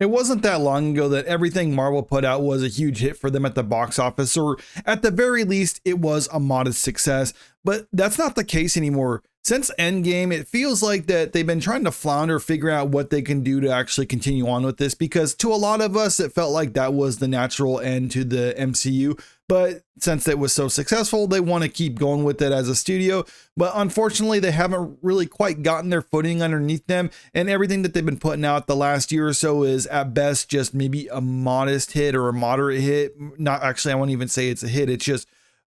It wasn't that long ago that everything Marvel put out was a huge hit for them at the box office, or at the very least, it was a modest success. But that's not the case anymore. Since Endgame, it feels like that they've been trying to flounder, figure out what they can do to actually continue on with this, because to a lot of us, it felt like that was the natural end to the MCU. But since it was so successful, they want to keep going with it as a studio. But unfortunately, they haven't really quite gotten their footing underneath them. And everything that they've been putting out the last year or so is at best just maybe a modest hit or a moderate hit. Not actually, I won't even say it's a hit. It's just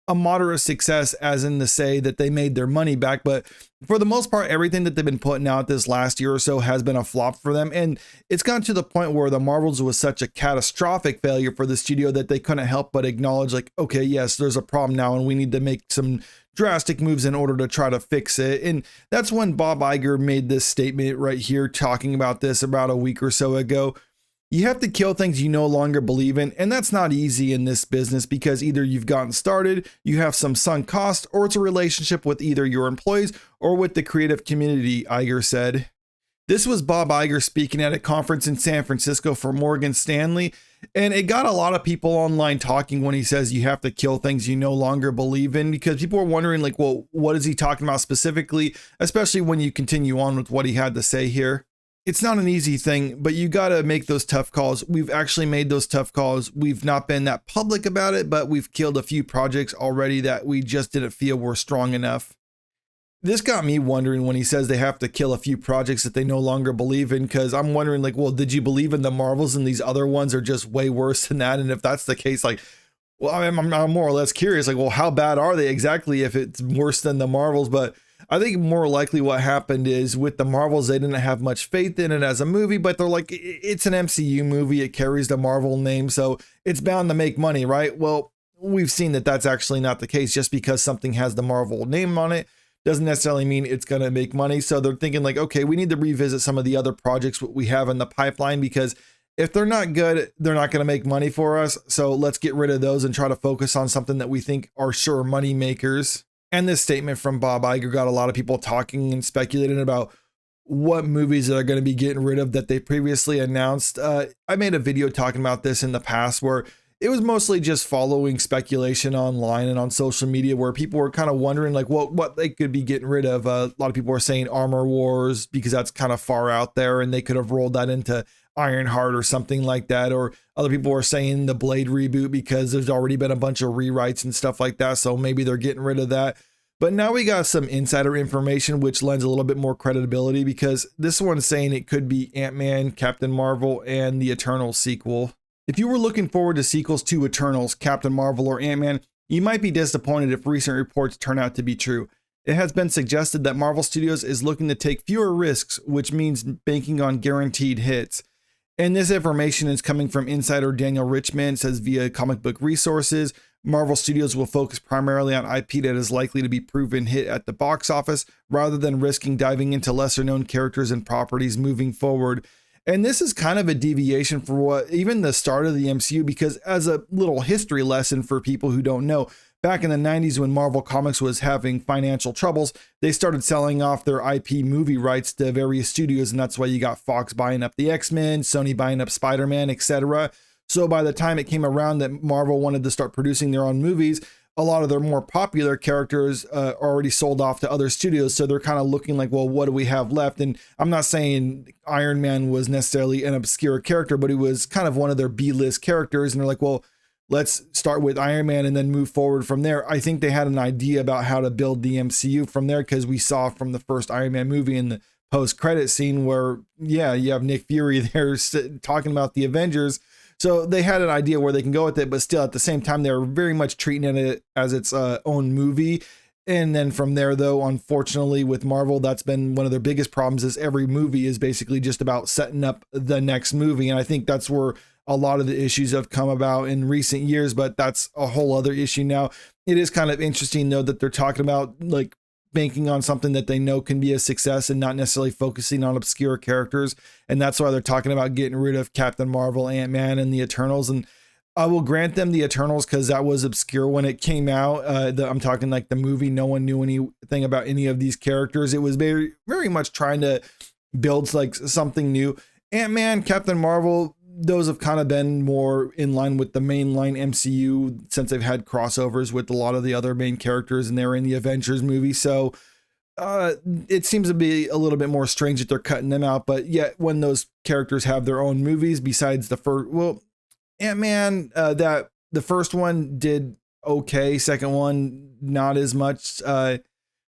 a moderate success, as in to say that they made their money back. But for the most part, everything that they've been putting out this last year or so has been a flop for them. And it's gotten to the point where the Marvels was such a catastrophic failure for the studio that they couldn't help but acknowledge, like, okay, yes, there's a problem now and we need to make some drastic moves in order to try to fix it. And that's when Bob Iger made this statement right here, talking about this about a week or so ago. You have to kill things you no longer believe in, and that's not easy in this business, because either you've gotten started, you have some sunk cost, or it's a relationship with either your employees or with the creative community, Iger said. This was Bob Iger speaking at a conference in San Francisco for Morgan Stanley, and it got a lot of people online talking when he says you have to kill things you no longer believe in, because people were wondering, like, well, what is he talking about specifically, especially when you continue on with what he had to say here. It's not an easy thing, but you got to make those tough calls. We've actually made those tough calls. We've not been that public about it, but we've killed a few projects already that we just didn't feel were strong enough. This got me wondering when he says they have to kill a few projects that they no longer believe in, because I'm wondering, like, well, did you believe in the Marvels and these other ones are just way worse than that? And if that's the case, like, well, I'm more or less curious, like, well, how bad are they exactly if it's worse than the Marvels? But I think more likely what happened is with the Marvels, they didn't have much faith in it as a movie, but they're like, it's an MCU movie. It carries the Marvel name, so it's bound to make money, right? Well, we've seen that that's actually not the case. Just because something has the Marvel name on it doesn't necessarily mean it's going to make money. So they're thinking like, okay, we need to revisit some of the other projects we have in the pipeline, because if they're not good, they're not going to make money for us. So let's get rid of those and try to focus on something that we think are sure money makers. And this statement from Bob Iger got a lot of people talking and speculating about what movies they're going to be getting rid of that they previously announced. I made a video talking about this in the past, where it was mostly just following speculation online and on social media, where people were kind of wondering, like, well, what they could be getting rid of. A lot of people were saying Armor Wars, because that's kind of far out there and they could have rolled that into Ironheart or something like that. Or other people were saying the Blade reboot, because there's already been a bunch of rewrites and stuff like that. So maybe they're getting rid of that. But now we got some insider information, which lends a little bit more credibility, because this one's saying it could be Ant-Man, Captain Marvel, and the Eternals sequel. If you were looking forward to sequels to Eternals, Captain Marvel, or Ant-Man, you might be disappointed if recent reports turn out to be true. It has been suggested that Marvel Studios is looking to take fewer risks, which means banking on guaranteed hits. And this information is coming from insider Daniel Richman, says via Comic Book Resources. Marvel Studios will focus primarily on IP that is likely to be proven hit at the box office, rather than risking diving into lesser known characters and properties moving forward. And this is kind of a deviation for what even the start of the MCU, because as a little history lesson for people who don't know, back in the 90s when Marvel Comics was having financial troubles, they started selling off their IP movie rights to various studios, and that's why you got Fox buying up the X-Men, Sony buying up Spider-Man, etc. So by the time it came around that Marvel wanted to start producing their own movies, a lot of their more popular characters already sold off to other studios. So they're kind of looking like, well, what do we have left? And I'm not saying Iron Man was necessarily an obscure character, but he was kind of one of their B-list characters. And they're like, well, let's start with Iron Man and then move forward from there. I think they had an idea about how to build the MCU from there, because we saw from the first Iron Man movie in the post-credit scene where, yeah, you have Nick Fury there talking about the Avengers. So they had an idea where they can go with it, but still at the same time, they were very much treating it as its own movie. And then from there, though, unfortunately with Marvel, that's been one of their biggest problems, is every movie is basically just about setting up the next movie. And I think that's where a lot of the issues have come about in recent years, but that's a whole other issue now. It is kind of interesting, though, that they're talking about like banking on something that they know can be a success and not necessarily focusing on obscure characters. And that's why they're talking about getting rid of Captain Marvel, Ant-Man, and the Eternals. And I will grant them the Eternals, because that was obscure when it came out. I'm talking like the movie, no one knew anything about any of these characters. It was very, very much trying to build like something new. Ant-Man, Captain Marvel, those have kind of been more in line with the mainline MCU since they've had crossovers with a lot of the other main characters and they're in the Avengers movie. So it seems to be a little bit more strange that they're cutting them out. But yet when those characters have their own movies besides the first, well, Ant-Man, that the first one did okay. Second one, not as much.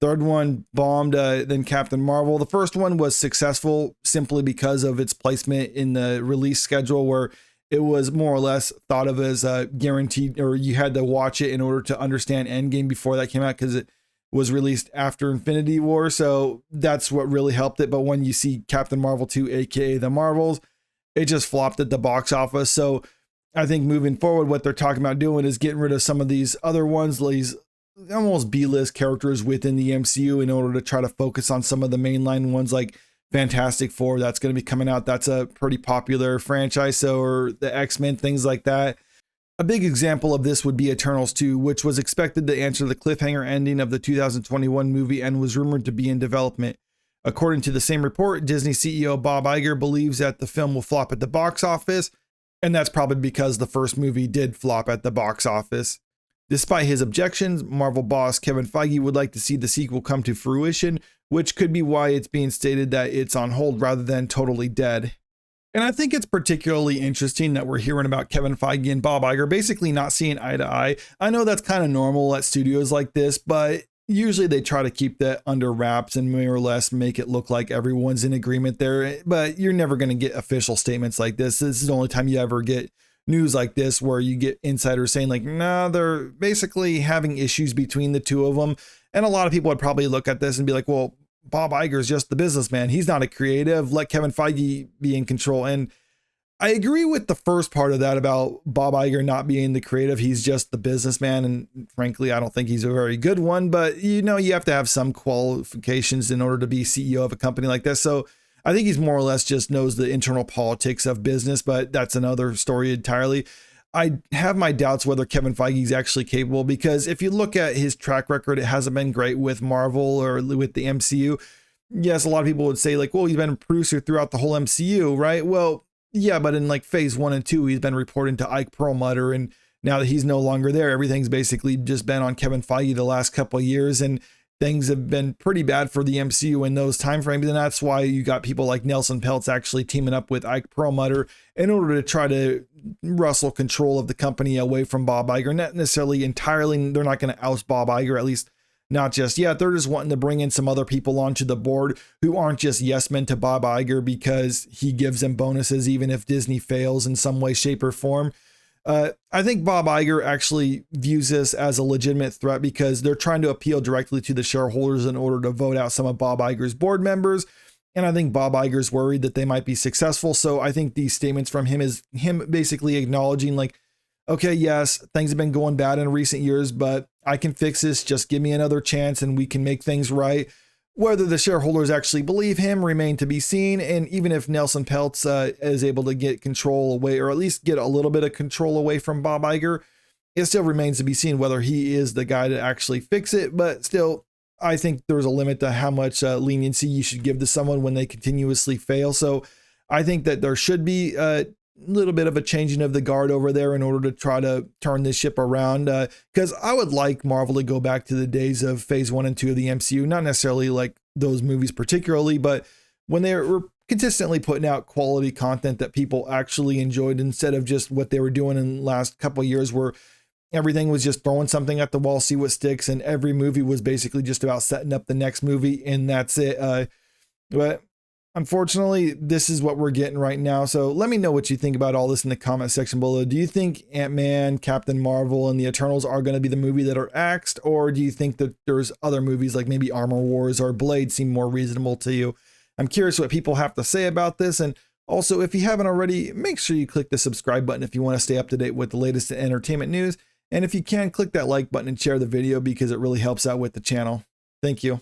Third one bombed, then Captain Marvel. The first one was successful simply because of its placement in the release schedule, where it was more or less thought of as guaranteed, or you had to watch it in order to understand Endgame before that came out, because it was released after Infinity War. So that's what really helped it. But when you see Captain Marvel 2, aka The Marvels, it just flopped at the box office. So I think moving forward, what they're talking about doing is getting rid of some of these other ones, these almost B-list characters within the MCU, in order to try to focus on some of the mainline ones like Fantastic Four. That's going to be coming out. That's a pretty popular franchise. So, or the X-Men, things like that. A big example of this would be Eternals 2, which was expected to answer the cliffhanger ending of the 2021 movie and was rumored to be in development. According to the same report, Disney CEO Bob Iger believes that the film will flop at the box office, and that's probably because the first movie did flop at the box office. Despite his objections, Marvel boss Kevin Feige would like to see the sequel come to fruition, which could be why it's being stated that it's on hold rather than totally dead. And I think it's particularly interesting that we're hearing about Kevin Feige and Bob Iger basically not seeing eye to eye. I know that's kind of normal at studios like this, but usually they try to keep that under wraps and more or less make it look like everyone's in agreement there. But you're never going to get official statements like this. This is the only time you ever get news like this, where you get insiders saying like, nah, they're basically having issues between the two of them. And a lot of people would probably look at this and be like, well, Bob Iger is just the businessman. He's not a creative. Let Kevin Feige be in control. And I agree with the first part of that about Bob Iger not being the creative. He's just the businessman. And frankly, I don't think he's a very good one, but you have to have some qualifications in order to be CEO of a company like this. So I think he's more or less just knows the internal politics of business, but that's another story entirely. I have my doubts whether Kevin Feige is actually capable, because if you look at his track record, it hasn't been great with Marvel or with the MCU. Yes, a lot of people would say like, well, he's been a producer throughout the whole MCU, right? Well, yeah, but in like phase 1 and 2, he's been reporting to Ike Perlmutter, and now that he's no longer there, everything's basically just been on Kevin Feige the last couple of years, and things have been pretty bad for the MCU in those timeframes. And that's why you got people like Nelson Peltz actually teaming up with Ike Perlmutter in order to try to wrestle control of the company away from Bob Iger. Not necessarily entirely, they're not going to oust Bob Iger, at least not just yet. They're just wanting to bring in some other people onto the board who aren't just yes men to Bob Iger because he gives them bonuses, even if Disney fails in some way, shape, or form. I think Bob Iger actually views this as a legitimate threat, because they're trying to appeal directly to the shareholders in order to vote out some of Bob Iger's board members. And I think Bob Iger's worried that they might be successful. So I think these statements from him is him basically acknowledging like, okay, yes, things have been going bad in recent years, but I can fix this. Just give me another chance and we can make things right. Whether the shareholders actually believe him remain to be seen. And even if Nelson Peltz is able to get control away, or at least get a little bit of control away from Bob Iger, it still remains to be seen whether he is the guy to actually fix it. But still, I think there's a limit to how much leniency you should give to someone when they continuously fail. So I think that there should be a little bit of a changing of the guard over there in order to try to turn this ship around. Because I would like Marvel to go back to the days of phase 1 and 2 of the MCU, not necessarily like those movies particularly, but when they were consistently putting out quality content that people actually enjoyed, instead of just what they were doing in the last couple of years where everything was just throwing something at the wall, see what sticks, and every movie was basically just about setting up the next movie and that's it. But unfortunately, this is what we're getting right now. So let me know what you think about all this in the comment section below. Do you think Ant-Man, Captain Marvel, and the Eternals are going to be the movie that are axed? Or do you think that there's other movies like maybe Armor Wars or Blade seem more reasonable to you? I'm curious what people have to say about this. And also, if you haven't already, make sure you click the subscribe button if you want to stay up to date with the latest entertainment news. And if you can, click that like button and share the video because it really helps out with the channel. Thank you.